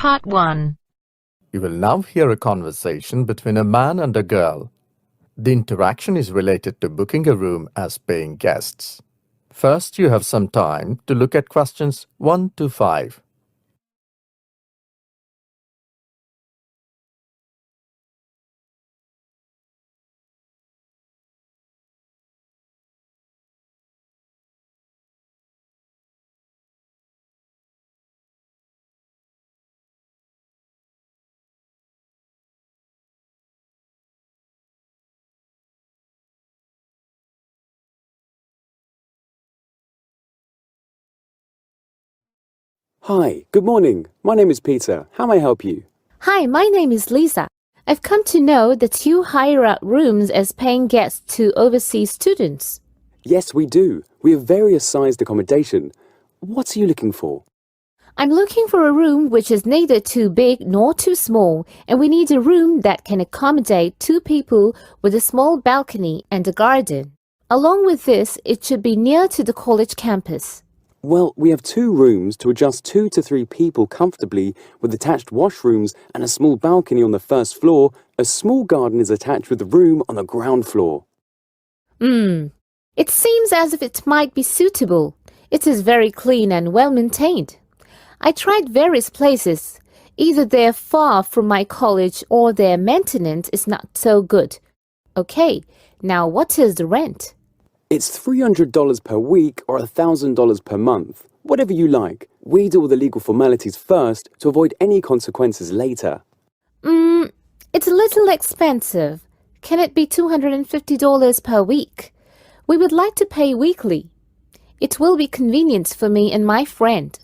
Part 1. You will now hear a conversation between a man and a girl. The interaction is related to booking a room as paying guests. First, you have some time to look at questions 1 to 5. Hi, good morning. My name is Peter. How may I help you? Hi, my name is Lisa. I've come to know that you hire out rooms as paying guests to overseas students. Yes, we do. We have various sized accommodation. What are you looking for? I'm looking for a room which is neither too big nor too small, and we need a room that can accommodate 2 people with a small balcony and a garden. Along with this, it should be near to the college campus. Well, we have 2 rooms to adjust 2 to 3 people comfortably with attached washrooms and a small balcony on the first floor. A small garden is attached with the room on the ground floor. It seems as if it might be suitable. It is very clean and well maintained. I tried various places. Either they're far from my college or their maintenance is not so good. Okay, now what is the rent? It's $300 per week or $1,000 per month. Whatever you like. We do all the legal formalities first to avoid any consequences later. It's a little expensive. Can it be $250 per week? We would like to pay weekly. It will be convenient for me and my friend.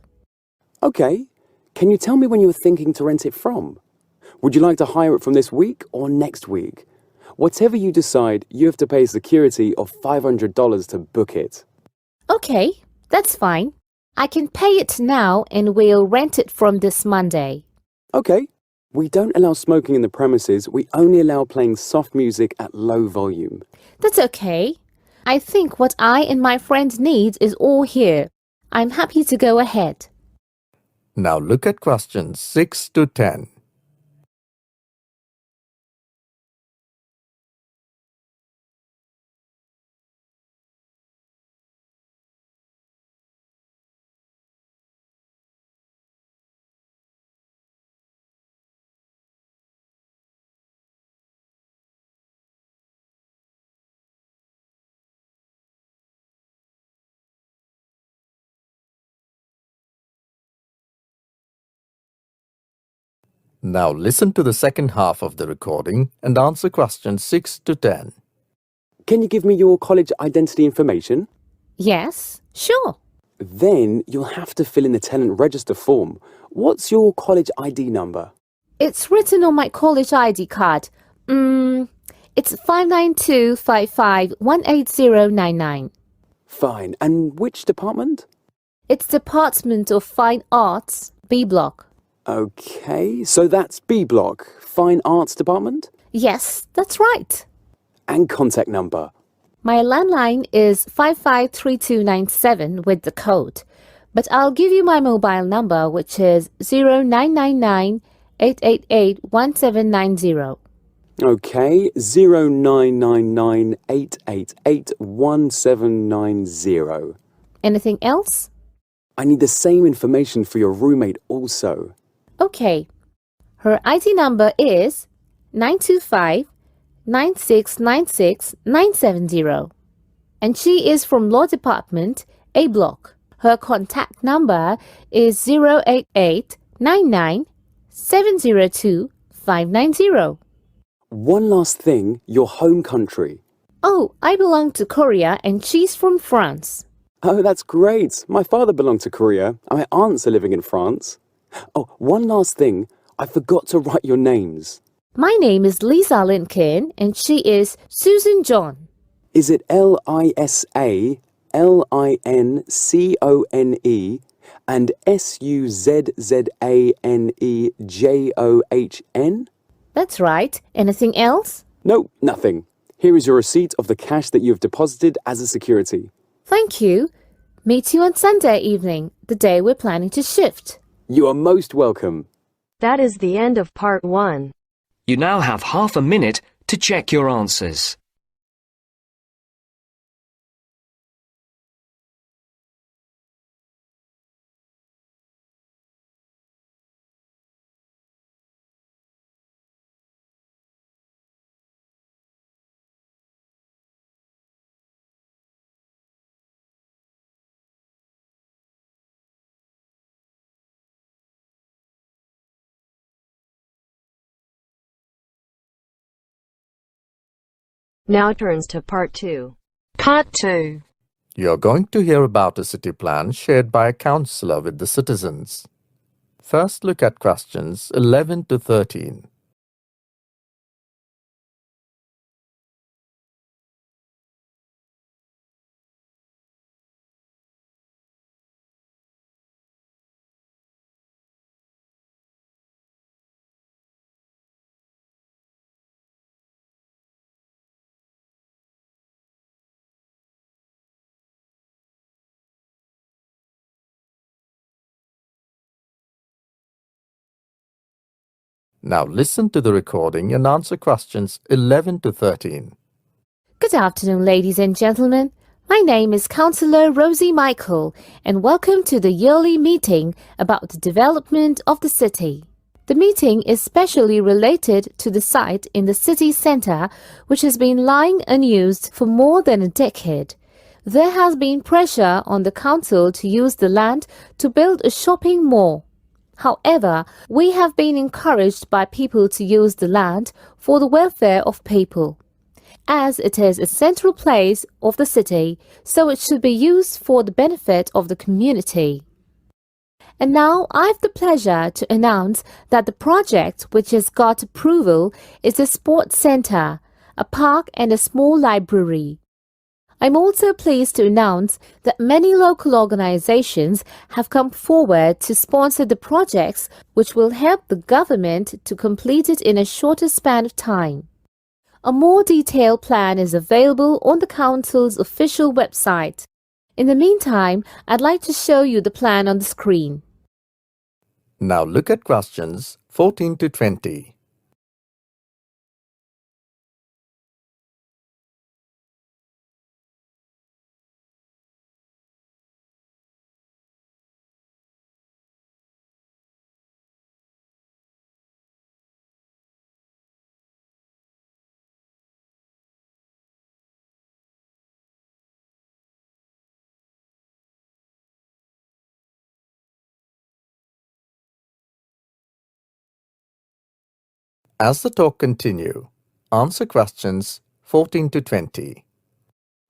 Okay. Can you tell me when you were thinking to rent it from? Would you like to hire it from this week or next week? Whatever you decide, you have to pay security of $500 to book it. Okay, that's fine. I can pay it now and we'll rent it from this Monday. Okay. We don't allow smoking in the premises. We only allow playing soft music at low volume. That's okay. I think what I and my friend need is all here. I'm happy to go ahead. Now look at questions 6 to 10. Now listen to the second half of the recording and answer questions 6 to 10. Can you give me your college identity information? Yes, sure. Then you'll have to fill in the tenant register form. What's your college ID number? It's written on my college ID card. It's 59255180099. Fine. And which department? It's Department of Fine Arts, B Block. Okay, so that's B Block, Fine Arts Department? Yes, that's right. And contact number? My landline is 553297 with the code, but I'll give you my mobile number, which is 0999-888-1790. Okay, 0999-888-1790. Anything else? I need the same information for your roommate also. Okay. Her ID number is 925-9696-970. And she is from Law Department, A Block. Her contact number is 088-99-702-590. One last thing, your home country. Oh, I belong to Korea and she's from France. Oh, that's great. My father belonged to Korea and my aunts are living in France. Oh, one last thing. I forgot to write your names. My name is Lisa Lincoln and she is Susan John. Is it Lisa Lincone and Suzannejohn? That's right. Anything else? No, nothing. Here is your receipt of the cash that you have deposited as a security. Thank you. Meet you on Sunday evening, the day we're planning to shift. You are most welcome. That is the end of part 1. You now have half a minute to check your answers. Now turns to part 2. Part 2. You're going to hear about a city plan shared by a councillor with the citizens. First, look at questions 11 to 13. Now listen to the recording and answer questions 11 to 13. Good afternoon, ladies and gentlemen. My name is Councillor Rosie Michael, and welcome to the yearly meeting about the development of the city. The meeting is specially related to the site in the city centre, which has been lying unused for more than a decade. There has been pressure on the council to use the land to build a shopping mall. However, we have been encouraged by people to use the land for the welfare of people, as it is a central place of the city, so it should be used for the benefit of the community. And now I have the pleasure to announce that the project which has got approval is a sports centre, a park and a small library. I'm also pleased to announce that many local organizations have come forward to sponsor the projects which will help the government to complete it in a shorter span of time. A more detailed plan is available on the Council's official website. In the meantime, I'd like to show you the plan on the screen. Now look at questions 14 to 20. As the talk continues, answer questions 14 to 20.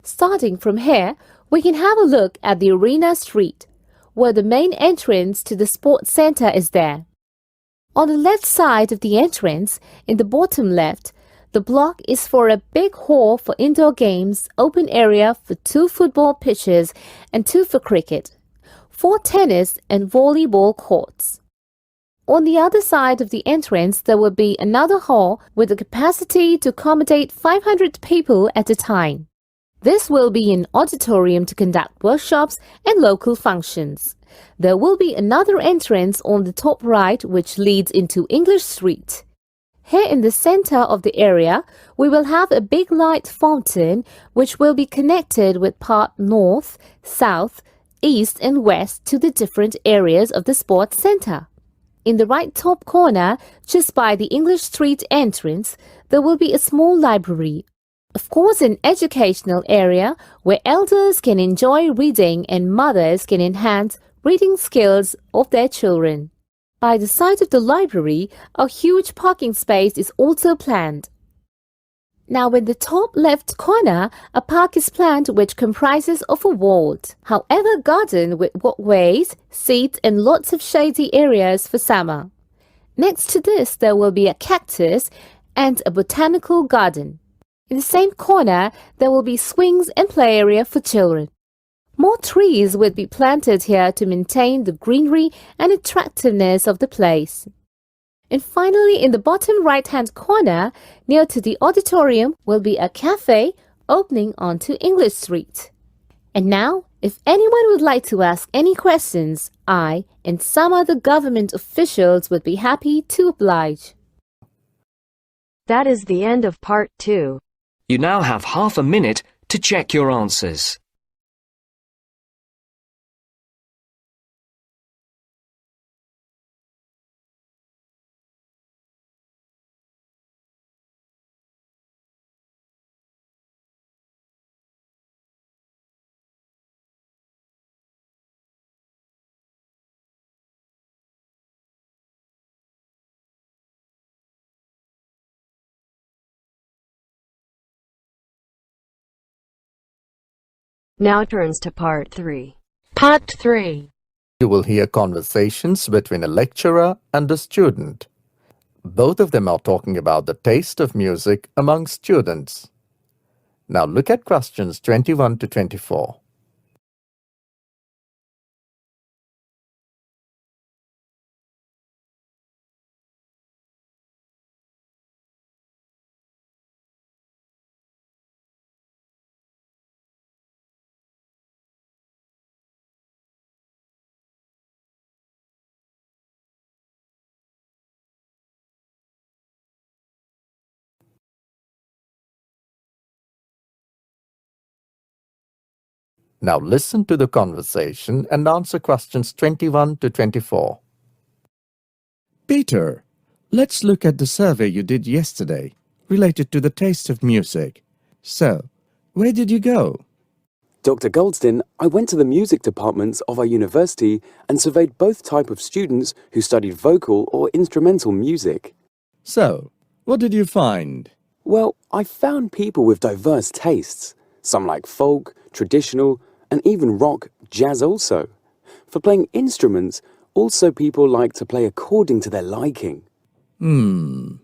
Starting from here, we can have a look at the Arena Street, where the main entrance to the sports centre is there. On the left side of the entrance, in the bottom left, the block is for a big hall for indoor games, open area for 2 football pitches and 2 for cricket, 4 tennis and volleyball courts. On the other side of the entrance, there will be another hall with the capacity to accommodate 500 people at a time. This will be an auditorium to conduct workshops and local functions. There will be another entrance on the top right which leads into English Street. Here in the center of the area, we will have a big light fountain which will be connected with part north, south, east and west to the different areas of the sports center. In the right top corner, just by the English Street entrance, there will be a small library. Of course, an educational area where elders can enjoy reading and mothers can enhance reading skills of their children. By the side of the library, a huge parking space is also planned. Now in the top left corner, a park is planned which comprises of a walled, however garden with walkways, seats and lots of shady areas for summer. Next to this, there will be a cactus and a botanical garden. In the same corner, there will be swings and play area for children. More trees will be planted here to maintain the greenery and attractiveness of the place. And finally, in the bottom right-hand corner, near to the auditorium, will be a cafe opening onto English Street. And now, If anyone would like to ask any questions, I and some other government officials would be happy to oblige. That is the end of part 2. You now have half a minute to check your answers. Now turns to part 3. Part 3. You will hear conversations between a lecturer and a student. Both of them are talking about the taste of music among students. Now look at questions 21 to 24. Now listen to the conversation and answer questions 21 to 24. Peter, let's look at the survey you did yesterday related to the taste of music. So, where did you go? Dr. Goldston, I went to the music departments of our university and surveyed both types of students who studied vocal or instrumental music. So, what did you find? Well, I found people with diverse tastes. Some like folk, traditional, and even rock, jazz also. For playing instruments, also people like to play according to their liking. I'm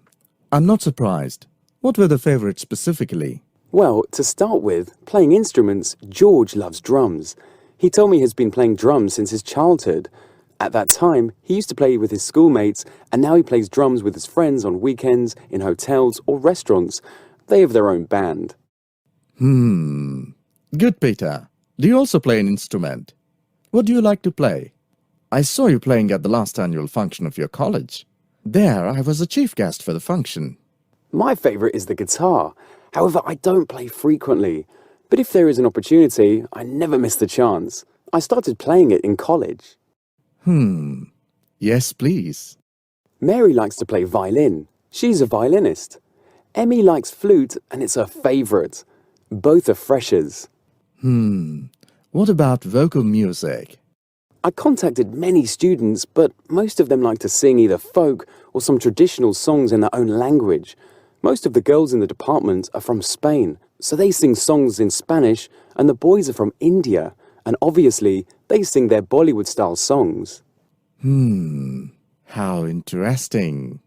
not surprised. What were the favorites specifically? Well, to start with, playing instruments, George loves drums. He told me he's been playing drums since his childhood. At that time, he used to play with his schoolmates, and now he plays drums with his friends on weekends, in hotels or restaurants. They have their own band. Good, Peter. Do you also play an instrument? What do you like to play? I saw you playing at the last annual function of your college. There, I was a chief guest for the function. My favorite is the guitar. However, I don't play frequently. But if there is an opportunity, I never miss the chance. I started playing it in college. Yes, please. Mary likes to play violin. She's a violinist. Emmy likes flute, and it's her favorite. Both are freshers. What about vocal music? I contacted many students, but most of them like to sing either folk or some traditional songs in their own language. Most of the girls in the department are from Spain, so they sing songs in Spanish, and the boys are from India, and obviously they sing their Bollywood-style songs. How interesting.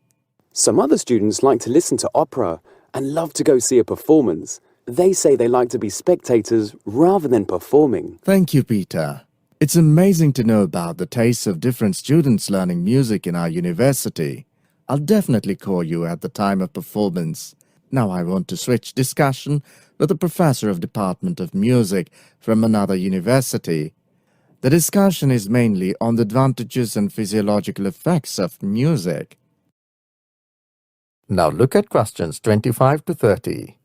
Some other students like to listen to opera and love to go see a performance. They say they like to be spectators rather than performing. Thank you, Peter. It's amazing to know about the tastes of different students learning music in our university. I'll definitely call you at the time of performance. Now I want to switch discussion with a professor of Department of Music from another university. The discussion is mainly on the advantages and physiological effects of music. Now look at questions 25 to 30.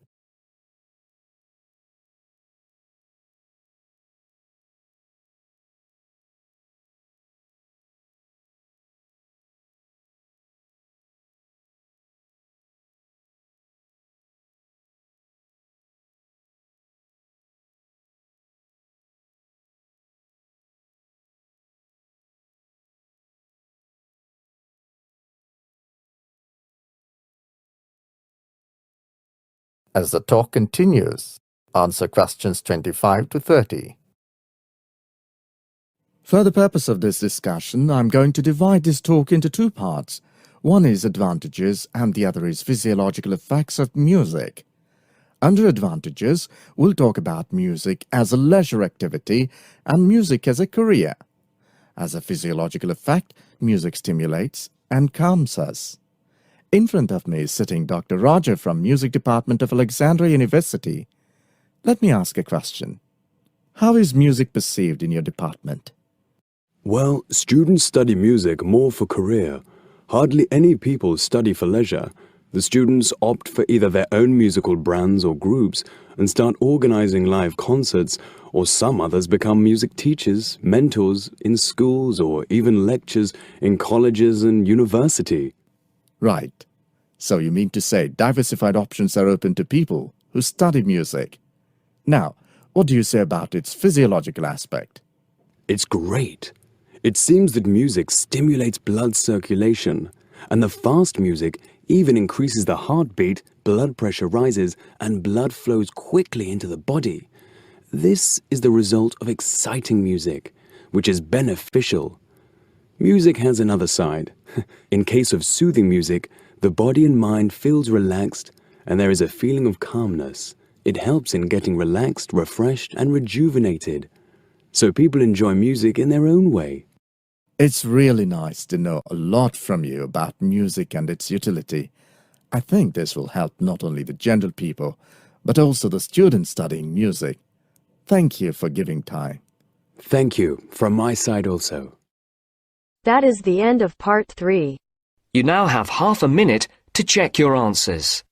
As the talk continues, answer questions 25 to 30. For the purpose of this discussion, I'm going to divide this talk into two parts. One is advantages and the other is physiological effects of music. Under advantages, we'll talk about music as a leisure activity and music as a career. As a physiological effect, music stimulates and calms us. In front of me is sitting Dr. Roger from Music Department of Alexandria University. Let me ask a question. How is music perceived in your department? Well, students study music more for career. Hardly any people study for leisure. The students opt for either their own musical brands or groups and start organizing live concerts, or some others become music teachers, mentors in schools, or even lectures in colleges and university. Right. So you mean to say diversified options are open to people who study music. Now, what do you say about its physiological aspect? It's great. It seems that music stimulates blood circulation, and the fast music even increases the heartbeat, blood pressure rises, and blood flows quickly into the body. This is the result of exciting music, which is beneficial. Music has another side. In case of soothing music, the body and mind feels relaxed, and there is a feeling of calmness. It helps in getting relaxed, refreshed, and rejuvenated. So people enjoy music in their own way. It's really nice to know a lot from you about music and its utility. I think this will help not only the general people, but also the students studying music. Thank you for giving time. Thank you, from my side also. That is the end of part 3. You now have half a minute to check your answers.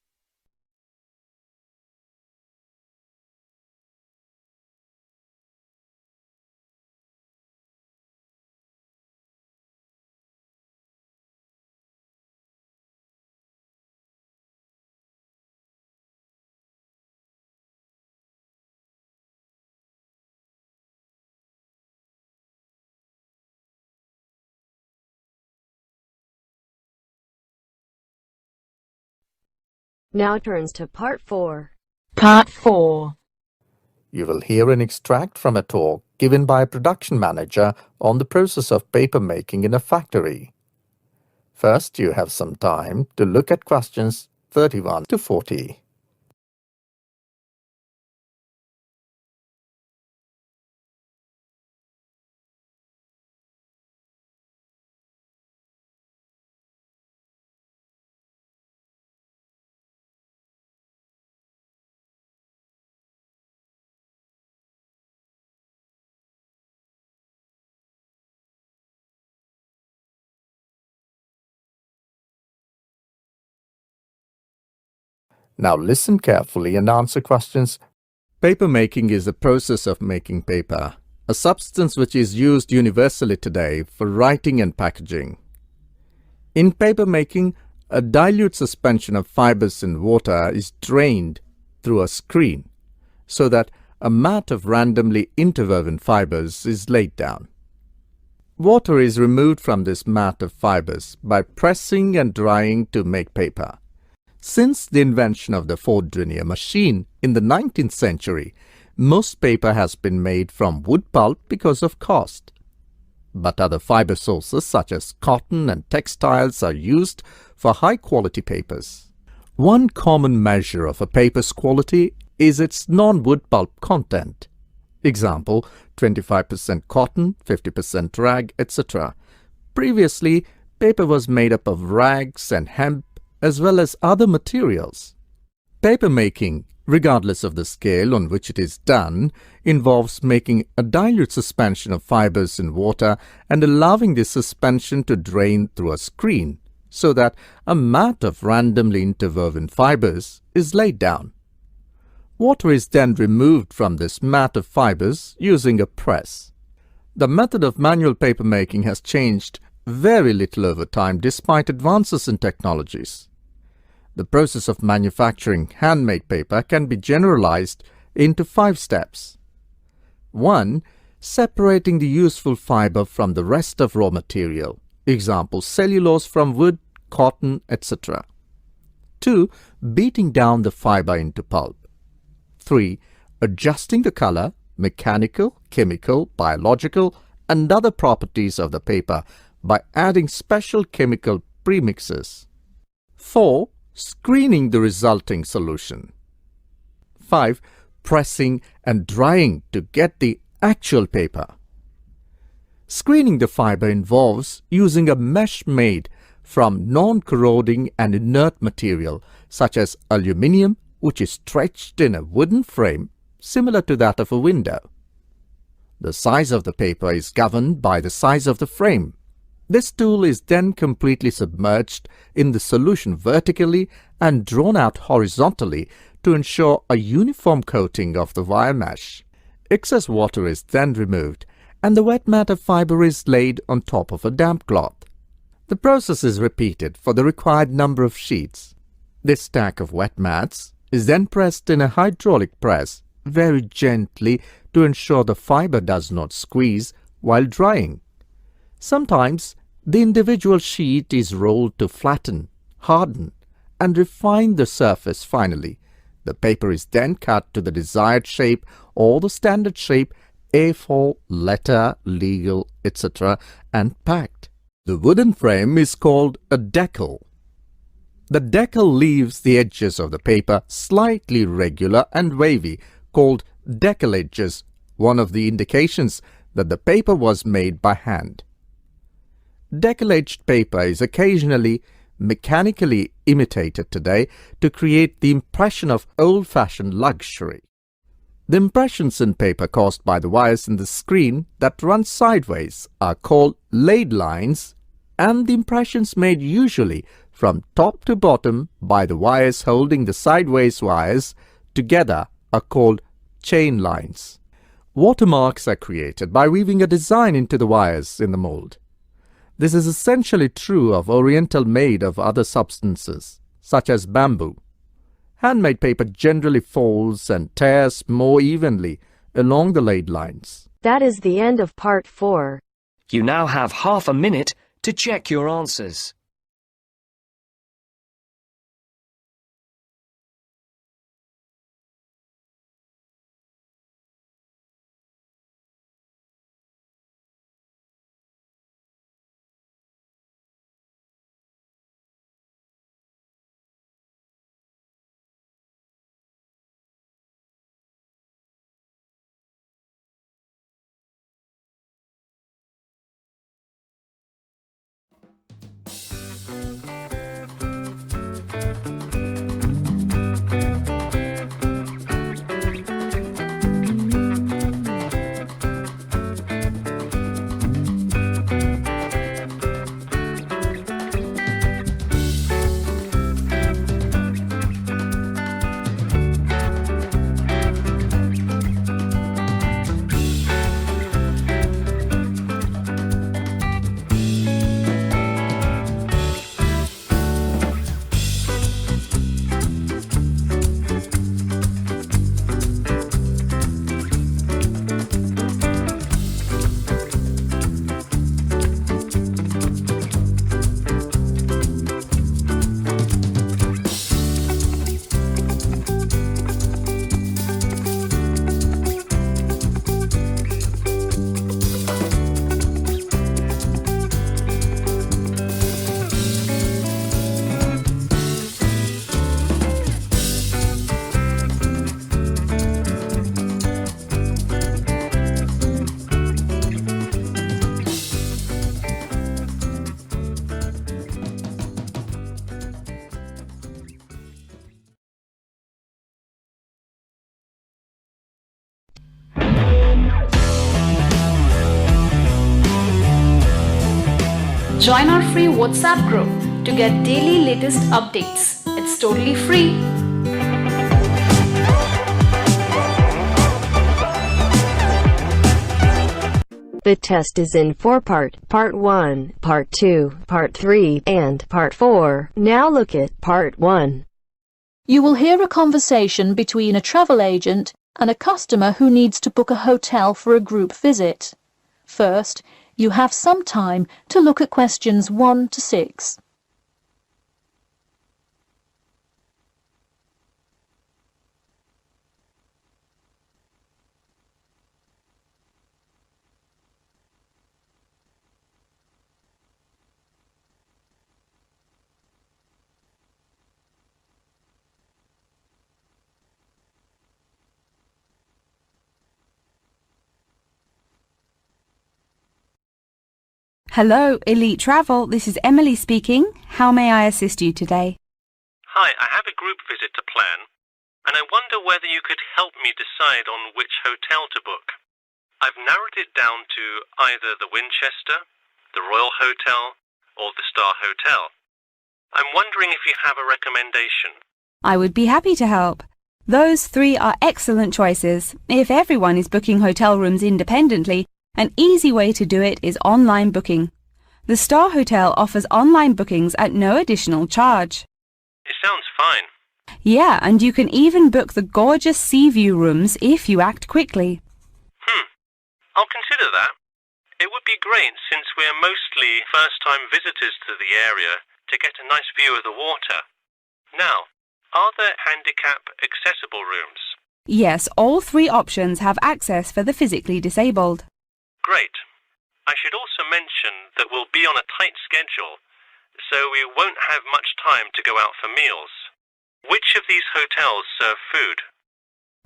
Now turns to part 4. Part 4. You will hear an extract from a talk given by a production manager on the process of paper making in a factory. First, you have some time to look at questions 31 to 40. Now listen carefully and answer questions. Paper making is the process of making paper, a substance which is used universally today for writing and packaging. In paper making, a dilute suspension of fibers in water is drained through a screen so that a mat of randomly interwoven fibers is laid down. Water is removed from this mat of fibers by pressing and drying to make paper. Since the invention of the Ford denier machine in the 19th century, most paper has been made from wood pulp because of cost. But other fiber sources such as cotton and textiles are used for high-quality papers. One common measure of a paper's quality is its non-wood pulp content. Example, 25% cotton, 50% rag, etc. Previously, paper was made up of rags and hemp as well as other materials. Paper making, regardless of the scale on which it is done, involves making a dilute suspension of fibers in water and allowing this suspension to drain through a screen so that a mat of randomly interwoven fibers is laid down. Water is then removed from this mat of fibers using a press. The method of manual paper making has changed very little over time despite advances in technologies. The process of manufacturing handmade paper can be generalized into 5 steps. 1. Separating the useful fiber from the rest of raw material. Example, cellulose from wood, cotton, etc. 2. Beating down the fiber into pulp. 3. Adjusting the color, mechanical, chemical, biological, and other properties of the paper by adding special chemical premixes. 4. Screening the resulting solution. 5. Pressing and drying to get the actual paper. Screening the fiber involves using a mesh made from non-corroding and inert material such as aluminium, which is stretched in a wooden frame similar to that of a window. The size of the paper is governed by the size of the frame. This tool is then completely submerged in the solution vertically and drawn out horizontally to ensure a uniform coating of the wire mesh. Excess water is then removed and the wet matter fiber is laid on top of a damp cloth. The process is repeated for the required number of sheets. This stack of wet mats is then pressed in a hydraulic press very gently to ensure the fiber does not squeeze while drying. Sometimes the individual sheet is rolled to flatten, harden, and refine the surface finally. The paper is then cut to the desired shape or the standard shape A4, letter, legal, etc. and packed. The wooden frame is called a decal. The decal leaves the edges of the paper slightly regular and wavy, called decal edges, one of the indications that the paper was made by hand. Decal-edged paper is occasionally mechanically imitated today to create the impression of old-fashioned luxury. The impressions in paper caused by the wires in the screen that run sideways are called laid lines, and the impressions made usually from top to bottom by the wires holding the sideways wires together are called chain lines. Watermarks are created by weaving a design into the wires in the mold. This is essentially true of Oriental made of other substances, such as bamboo. Handmade paper generally folds and tears more evenly along the laid lines. That is the end of part 4. You now have half a minute to check your answers. Join our free WhatsApp group to get daily latest updates. It's totally free. The test is in 4-part, Part 1, Part 2, Part 3, and Part 4. Now look at Part 1. You will hear a conversation between a travel agent and a customer who needs to book a hotel for a group visit. First, you have some time to look at questions 1 to 6. Hello, Elite Travel. This is Emily speaking. How may I assist you today? Hi, I have a group visit to plan, and I wonder whether you could help me decide on which hotel to book. I've narrowed it down to either the Winchester, the Royal Hotel, or the Star Hotel. I'm wondering if you have a recommendation. I would be happy to help. Those three are excellent choices. If everyone is booking hotel rooms independently, an easy way to do it is online booking. The Star Hotel offers online bookings at no additional charge. It sounds fine. Yeah, and you can even book the gorgeous sea view rooms if you act quickly. I'll consider that. It would be great since we're mostly first-time visitors to the area to get a nice view of the water. Now, are there handicap-accessible rooms? Yes, all three options have access for the physically disabled. Great. I should also mention that we'll be on a tight schedule, so we won't have much time to go out for meals. Which of these hotels serve food?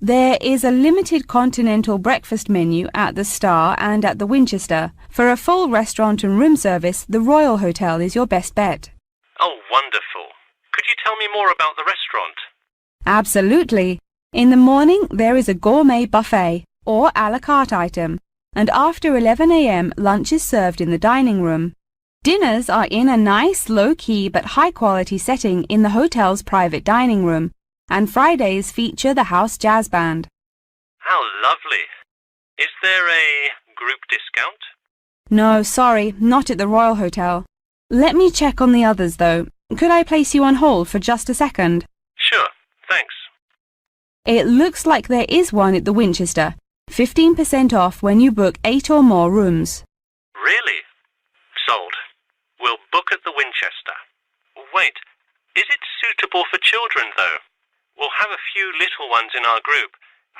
There is a limited continental breakfast menu at the Star and at the Winchester. For a full restaurant and room service, the Royal Hotel is your best bet. Oh, wonderful. Could you tell me more about the restaurant? Absolutely. In the morning, there is a gourmet buffet or a la carte item, and after 11 a.m. lunch is served in the dining room. Dinners are in a nice, low-key but high-quality setting in the hotel's private dining room, and Fridays feature the house jazz band. How lovely. Is there a group discount? No, sorry, not at the Royal Hotel. Let me check on the others, though. Could I place you on hold for just a second? Sure, thanks. It looks like there is one at the Winchester. 15% off when you book 8 or more rooms. Really? Sold. We'll book at the Winchester. Wait, is it suitable for children, though? We'll have a few little ones in our group,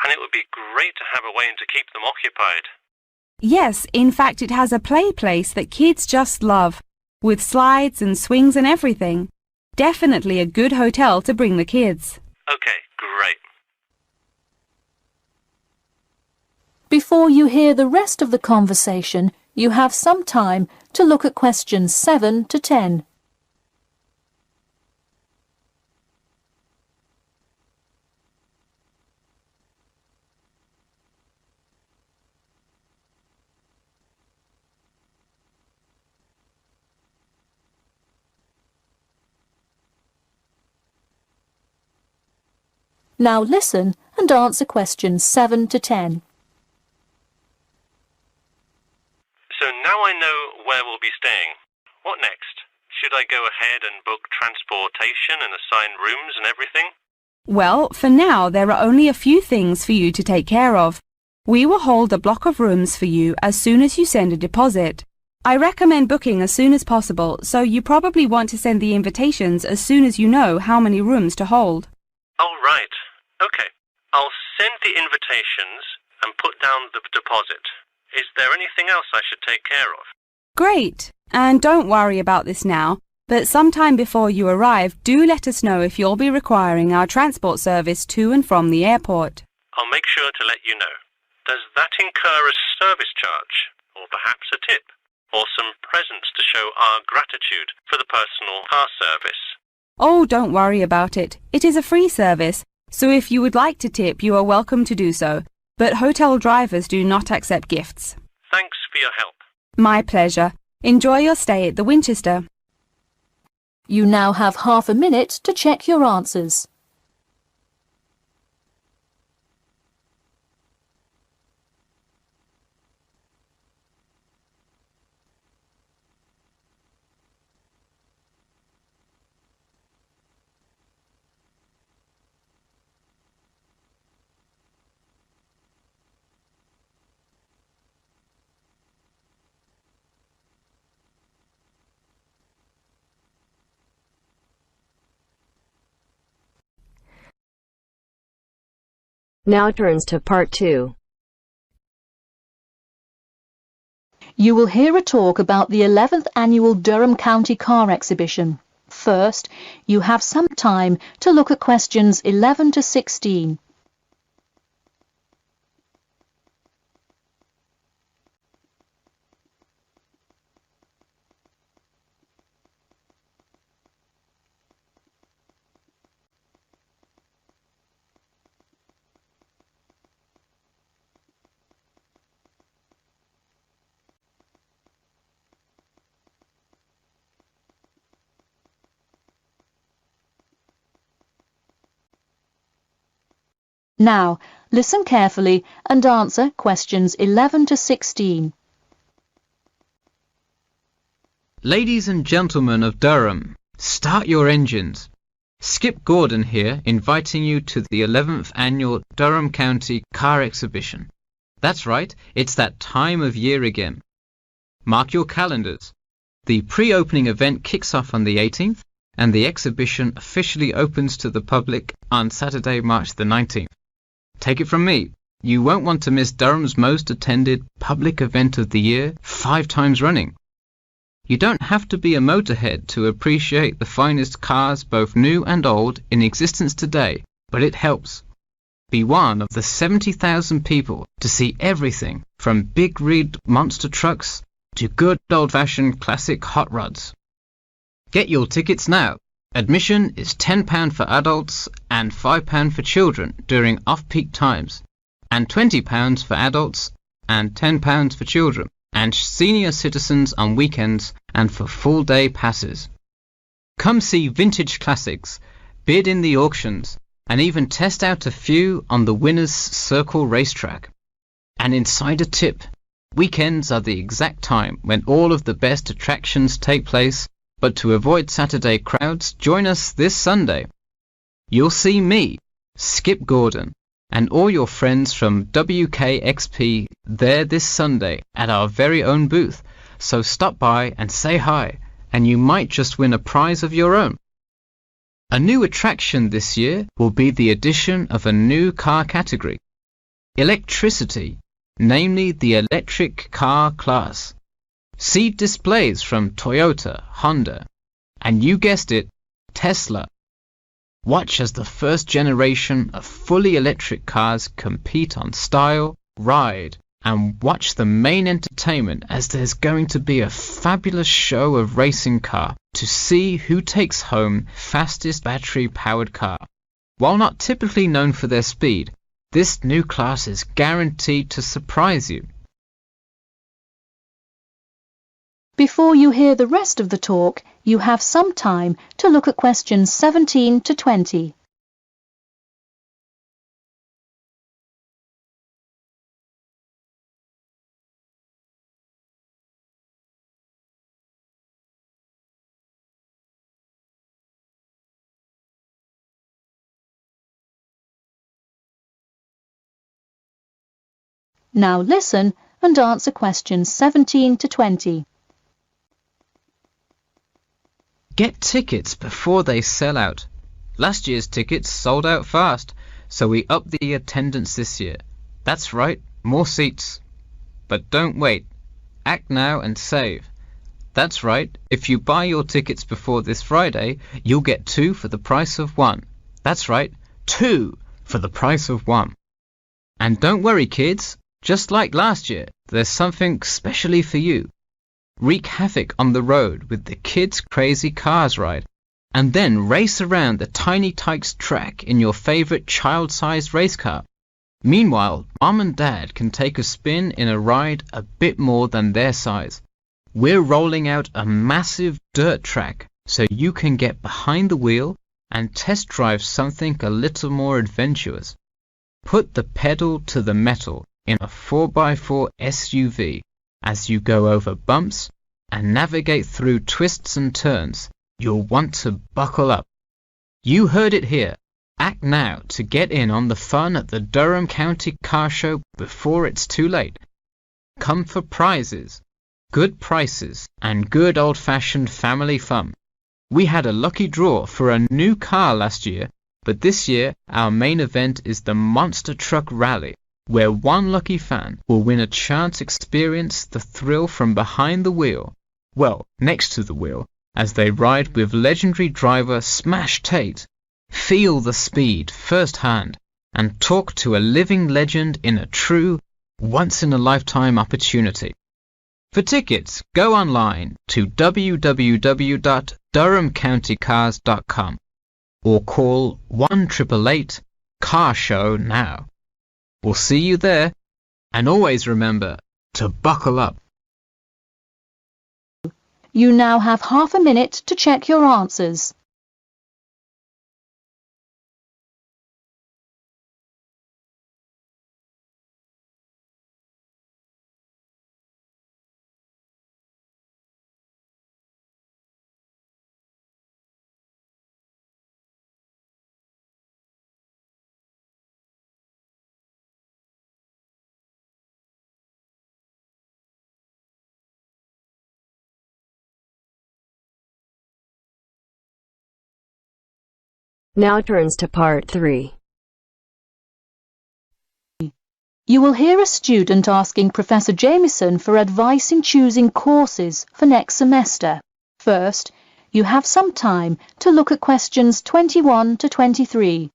and it would be great to have a way to keep them occupied. Yes, in fact it has a play place that kids just love, with slides and swings and everything. Definitely a good hotel to bring the kids. Okay, great. Before you hear the rest of the conversation, you have some time to look at questions 7 to 10. Now listen and answer questions 7 to 10. So now I know where we'll be staying. What next? Should I go ahead and book transportation and assign rooms and everything? Well, for now there are only a few things for you to take care of. We will hold a block of rooms for you as soon as you send a deposit. I recommend booking as soon as possible, so you probably want to send the invitations as soon as you know how many rooms to hold. Oh, right. Okay. I'll send the invitations and put down the deposit. Is there anything else I should take care of? Great! And don't worry about this now, but sometime before you arrive, do let us know if you'll be requiring our transport service to and from the airport. I'll make sure to let you know. Does that incur a service charge? Or perhaps a tip? Or some presents to show our gratitude for the personal car service? Oh, don't worry about it. It is a free service, so if you would like to tip, you are welcome to do so. But hotel drivers do not accept gifts. Thanks for your help. My pleasure. Enjoy your stay at the Winchester. You now have half a minute to check your answers. Now turns to part 2. You will hear a talk about the 11th Annual Durham County Car Exhibition. First, you have some time to look at questions 11 to 16. Now, listen carefully and answer questions 11 to 16. Ladies and gentlemen of Durham, start your engines. Skip Gordon here, inviting you to the 11th annual Durham County Car Exhibition. That's right, it's that time of year again. Mark your calendars. The pre-opening event kicks off on the 18th, and the exhibition officially opens to the public on Saturday, March the 19th. Take it from me, you won't want to miss Durham's most attended public event of the year 5 times running. You don't have to be a motorhead to appreciate the finest cars, both new and old, in existence today, but it helps. Be one of the 70,000 people to see everything from big rig monster trucks to good old-fashioned classic hot rods. Get your tickets now. Admission is £10 for adults and £5 for children during off-peak times, and £20 for adults and £10 for children, and senior citizens on weekends and for full-day passes. Come see vintage classics, bid in the auctions, and even test out a few on the Winners' Circle racetrack. An insider tip: weekends are the exact time when all of the best attractions take place, but to avoid Saturday crowds, join us this Sunday. You'll see me, Skip Gordon, and all your friends from WKXP there this Sunday at our very own booth, so stop by and say hi, and you might just win a prize of your own. A new attraction this year will be the addition of a new car category, electricity, namely the electric car class. See displays from Toyota, Honda, and you guessed it, Tesla. Watch as the first generation of fully electric cars compete on style, ride, and watch the main entertainment as there's going to be a fabulous show of racing car to see who takes home fastest battery-powered car. While not typically known for their speed, this new class is guaranteed to surprise you. Before you hear the rest of the talk, you have some time to look at questions 17 to 20. Now listen and answer questions 17 to 20. Get tickets before they sell out. Last year's tickets sold out fast, so we upped the attendance this year. That's right, more seats. But don't wait. Act now and save. That's right, if you buy your tickets before this Friday, you'll get 2 for the price of 1. That's right, 2 for the price of 1. And don't worry, kids, just like last year, there's something specially for you. Wreak havoc on the road with the Kids Crazy Cars ride, and then race around the Tiny Tykes track in your favourite child-sized race car. Meanwhile, Mom and Dad can take a spin in a ride a bit more than their size. We're rolling out a massive dirt track so you can get behind the wheel and test drive something a little more adventurous. Put the pedal to the metal in a 4x4 SUV as you go over bumps and navigate through twists and turns. You'll want to buckle up. You heard it here. Act now to get in on the fun at the Durham County Car Show before it's too late. Come for prizes, good prices, and good old-fashioned family fun. We had a lucky draw for a new car last year, but this year our main event is the Monster Truck Rally, where one lucky fan will win a chance to experience the thrill from behind the wheel, well, next to the wheel, as they ride with legendary driver Smash Tate. Feel the speed firsthand and talk to a living legend in a true, once-in-a-lifetime opportunity. For tickets, go online to www.durhamcountycars.com or call 1-888-CAR-SHOW now. We'll see you there, and always remember to buckle up. You now have half a minute to check your answers. Now turns to part 3. You will hear a student asking Professor Jameson for advice in choosing courses for next semester. First, you have some time to look at questions 21 to 23.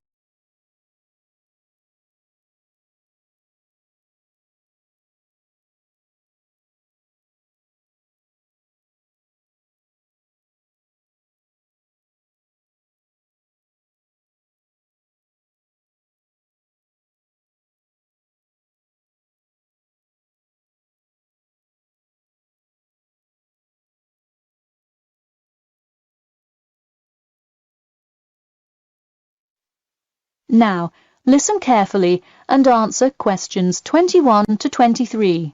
Now, listen carefully and answer questions 21 to 23.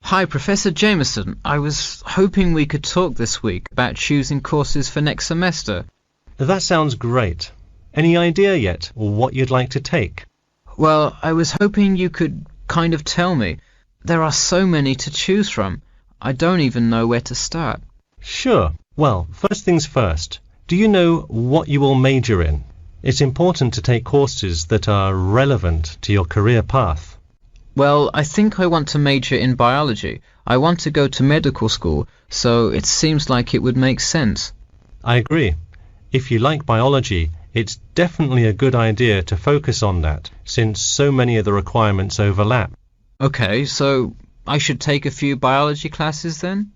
Hi, Professor Jameson. I was hoping we could talk this week about choosing courses for next semester. That sounds great. Any idea yet what you'd like to take? Well, I was hoping you could kind of tell me. There are so many to choose from. I don't even know where to start. Sure. Well, first things first. Do you know what you will major in? It's important to take courses that are relevant to your career path. Well, I think I want to major in biology. I want to go to medical school, so it seems like it would make sense. I agree. If you like biology, it's definitely a good idea to focus on that, since so many of the requirements overlap. Okay, so I should take a few biology classes then?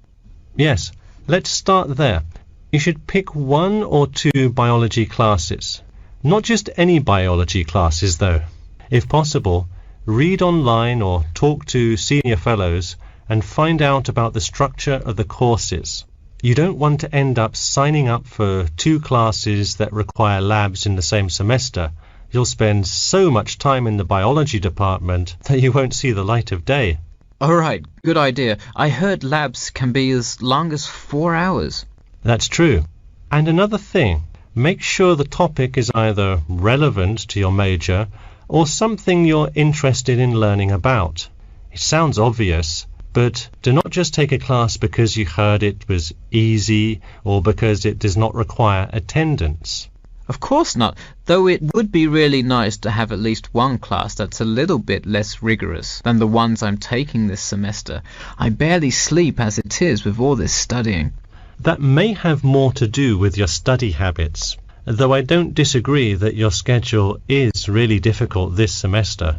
Yes, let's start there. You should pick 1 or 2 biology classes. Not just any biology classes, though. If possible, read online or talk to senior fellows and find out about the structure of the courses. You don't want to end up signing up for 2 classes that require labs in the same semester. You'll spend so much time in the biology department that you won't see the light of day. All right, good idea. I heard labs can be as long as 4 hours. That's true. And another thing, make sure the topic is either relevant to your major or something you're interested in learning about. It sounds obvious, but do not just take a class because you heard it was easy or because it does not require attendance. Of course not, though it would be really nice to have at least one class that's a little bit less rigorous than the ones I'm taking this semester. I barely sleep as it is with all this studying. That may have more to do with your study habits, though I don't disagree that your schedule is really difficult this semester.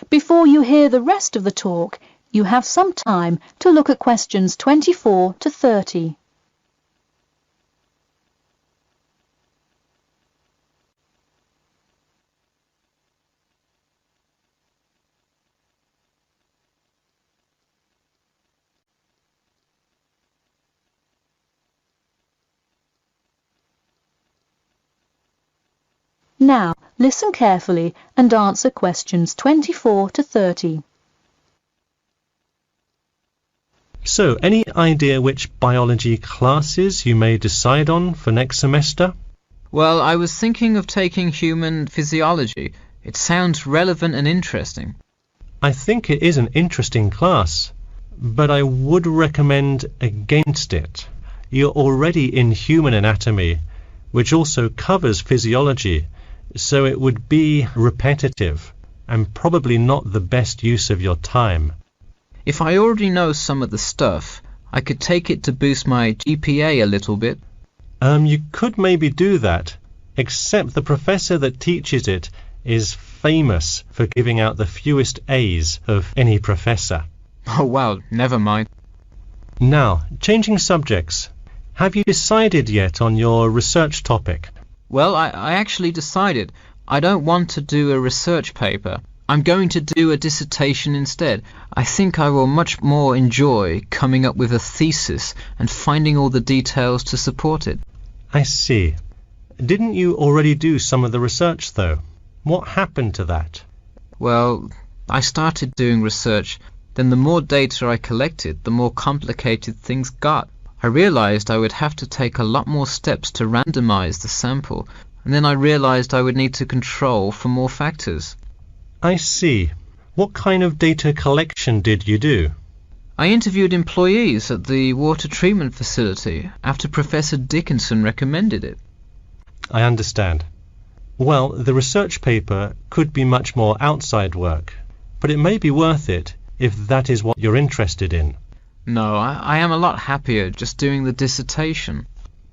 Before you hear the rest of the talk, you have some time to look at questions 24 to 30. Now, listen carefully and answer questions 24 to 30. So, any idea which biology classes you may decide on for next semester? Well, I was thinking of taking human physiology. It sounds relevant and interesting. I think it is an interesting class, but I would recommend against it. You're already in human anatomy, which also covers physiology, so it would be repetitive and probably not the best use of your time. If I already know some of the stuff, I could take it to boost my GPA a little bit. You could maybe do that, except the professor that teaches it is famous for giving out the fewest A's of any professor. Oh wow, never mind. Now, changing subjects. Have you decided yet on your research topic? Well, I actually decided. I don't want to do a research paper. I'm going to do a dissertation instead. I think I will much more enjoy coming up with a thesis and finding all the details to support it. I see. Didn't you already do some of the research, though? What happened to that? Well, I started doing research. Then the more data I collected, the more complicated things got. I realized I would have to take a lot more steps to randomize the sample, and then I realized I would need to control for more factors. I see. What kind of data collection did you do? I interviewed employees at the water treatment facility after Professor Dickinson recommended it. I understand. Well, the research paper could be much more outside work, but it may be worth it if that is what you're interested in. No, I am a lot happier just doing the dissertation.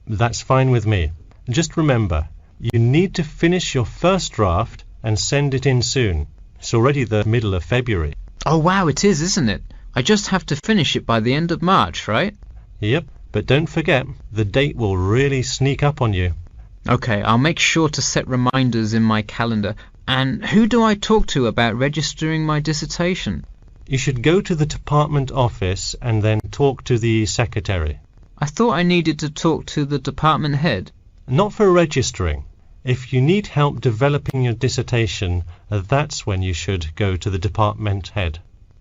That's fine with me. Just remember, you need to finish your first draft and send it in soon. It's already the middle of February. Oh wow, it is, isn't it? I just have to finish it by the end of March, right? Yep, but don't forget, the date will really sneak up on you. Okay, I'll make sure to set reminders in my calendar. And who do I talk to about registering my dissertation? You should go to the department office and then talk to the secretary. I thought I needed to talk to the department head. Not for registering. If you need help developing your dissertation, that's when you should go to the department head.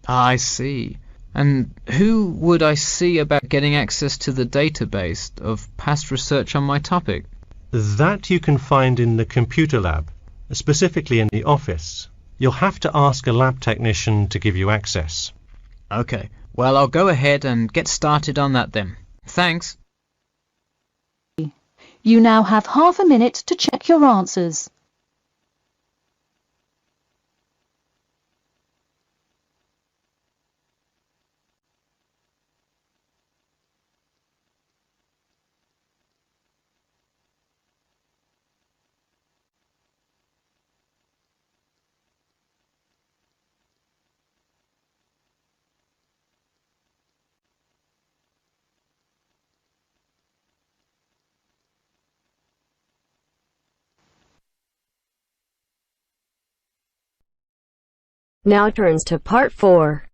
I see. And who would I see about getting access to the database of past research on my topic? That you can find in the computer lab, specifically in the office. You'll have to ask a lab technician to give you access. Okay, well, I'll go ahead and get started on that then. Thanks. You now have half a minute to check your answers. Now turns to part 4.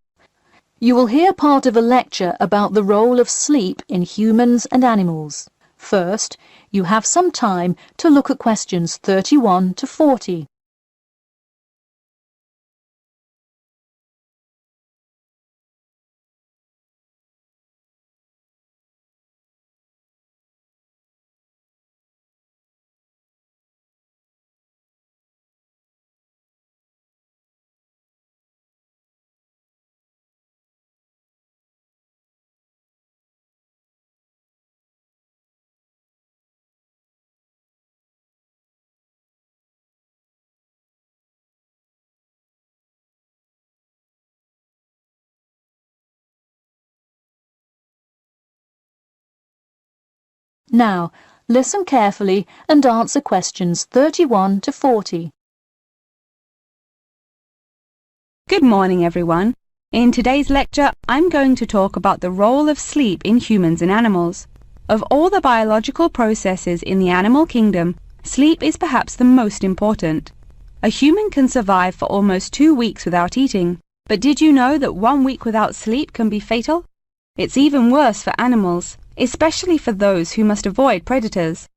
You will hear part of a lecture about the role of sleep in humans and animals. First, you have some time to look at questions 31 to 40. Now, listen carefully and answer questions 31 to 40. Good morning, everyone. In today's lecture, I'm going to talk about the role of sleep in humans and animals. Of all the biological processes in the animal kingdom, sleep is perhaps the most important. A human can survive for almost 2 weeks without eating, but did you know that 1 week without sleep can be fatal? It's even worse for animals, especially for those who must avoid predators.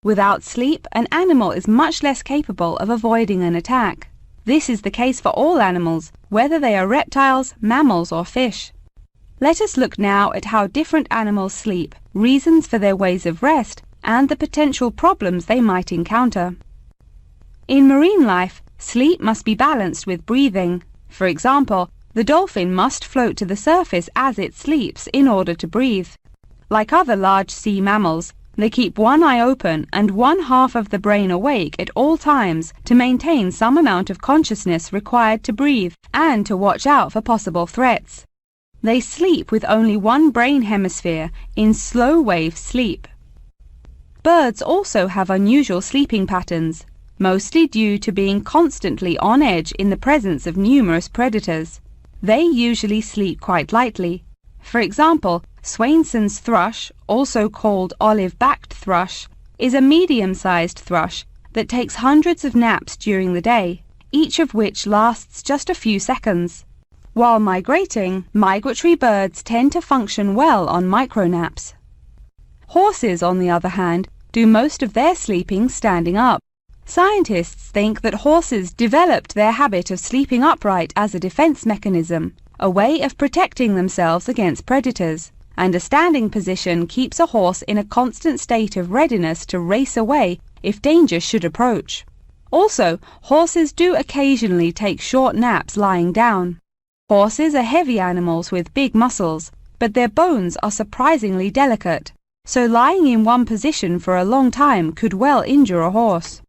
Without sleep, an animal is much less capable of avoiding an attack. This is the case for all animals, whether they are reptiles, mammals or fish. Let us look now at how different animals sleep, reasons for their ways of rest, and the potential problems they might encounter. In marine life, sleep must be balanced with breathing. For example, the dolphin must float to the surface as it sleeps in order to breathe. Like other large sea mammals, they keep one eye open and one half of the brain awake at all times to maintain some amount of consciousness required to breathe and to watch out for possible threats. They sleep with only one brain hemisphere in slow wave sleep. Birds also have unusual sleeping patterns, mostly due to being constantly on edge in the presence of numerous predators. They usually sleep quite lightly. For example, Swainson's thrush, also called olive-backed thrush, is a medium-sized thrush that takes hundreds of naps during the day, each of which lasts just a few seconds. While migrating, migratory birds tend to function well on micronaps. Horses, on the other hand, do most of their sleeping standing up. Scientists think that horses developed their habit of sleeping upright as a defense mechanism, a way of protecting themselves against predators, and a standing position keeps a horse in a constant state of readiness to race away if danger should approach. Also, horses do occasionally take short naps lying down. Horses are heavy animals with big muscles, but their bones are surprisingly delicate, so lying in one position for a long time could well injure a horse.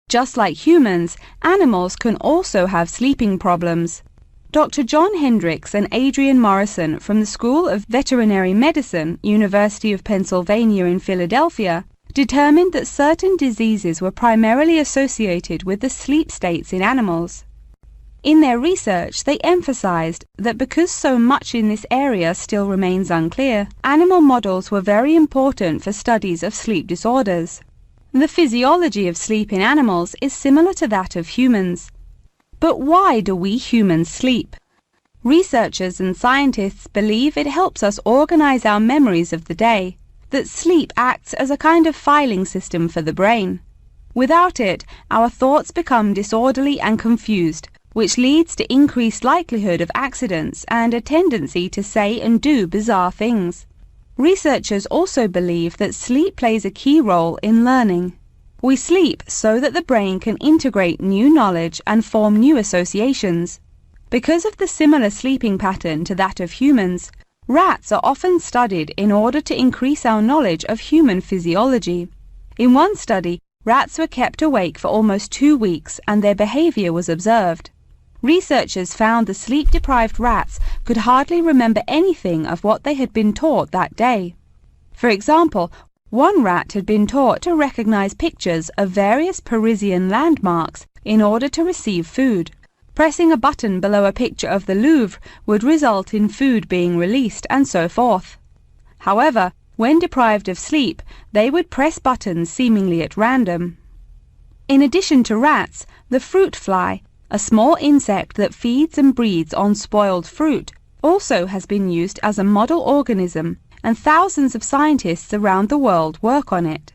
Just like humans, animals can also have sleeping problems. Dr. John Hendricks and Adrian Morrison from the School of Veterinary Medicine, University of Pennsylvania in Philadelphia, determined that certain diseases were primarily associated with the sleep states in animals. In their research, they emphasized that because so much in this area still remains unclear, animal models were very important for studies of sleep disorders. The physiology of sleep in animals is similar to that of humans. But why do we humans sleep? Researchers and scientists believe it helps us organize our memories of the day, that sleep acts as a kind of filing system for the brain. Without it, our thoughts become disorderly and confused, which leads to increased likelihood of accidents and a tendency to say and do bizarre things. Researchers also believe that sleep plays a key role in learning. We sleep so that the brain can integrate new knowledge and form new associations. Because of the similar sleeping pattern to that of humans, rats are often studied in order to increase our knowledge of human physiology. In one study, rats were kept awake for almost 2 weeks and their behavior was observed. Researchers found the sleep-deprived rats could hardly remember anything of what they had been taught that day. For example, one rat had been taught to recognize pictures of various Parisian landmarks in order to receive food. Pressing a button below a picture of the Louvre would result in food being released, and so forth. However, when deprived of sleep, they would press buttons seemingly at random. In addition to rats, the fruit fly, a small insect that feeds and breeds on spoiled fruit, also has been used as a model organism, and thousands of scientists around the world work on it.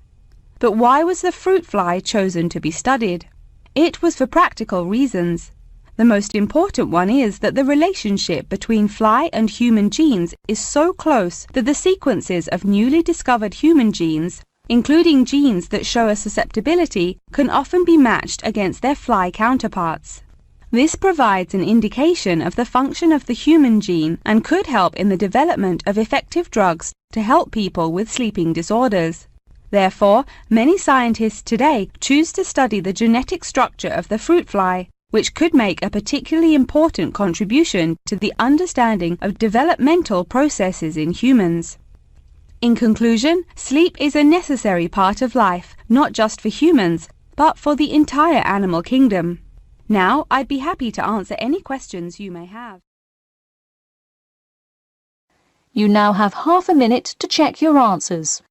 But why was the fruit fly chosen to be studied? It was for practical reasons. The most important one is that the relationship between fly and human genes is so close that the sequences of newly discovered human genes, including genes that show a susceptibility, can often be matched against their fly counterparts. This provides an indication of the function of the human gene and could help in the development of effective drugs to help people with sleeping disorders. Therefore, many scientists today choose to study the genetic structure of the fruit fly, which could make a particularly important contribution to the understanding of developmental processes in humans. In conclusion, sleep is a necessary part of life, not just for humans, but for the entire animal kingdom. Now, I'd be happy to answer any questions you may have. You now have half a minute to check your answers.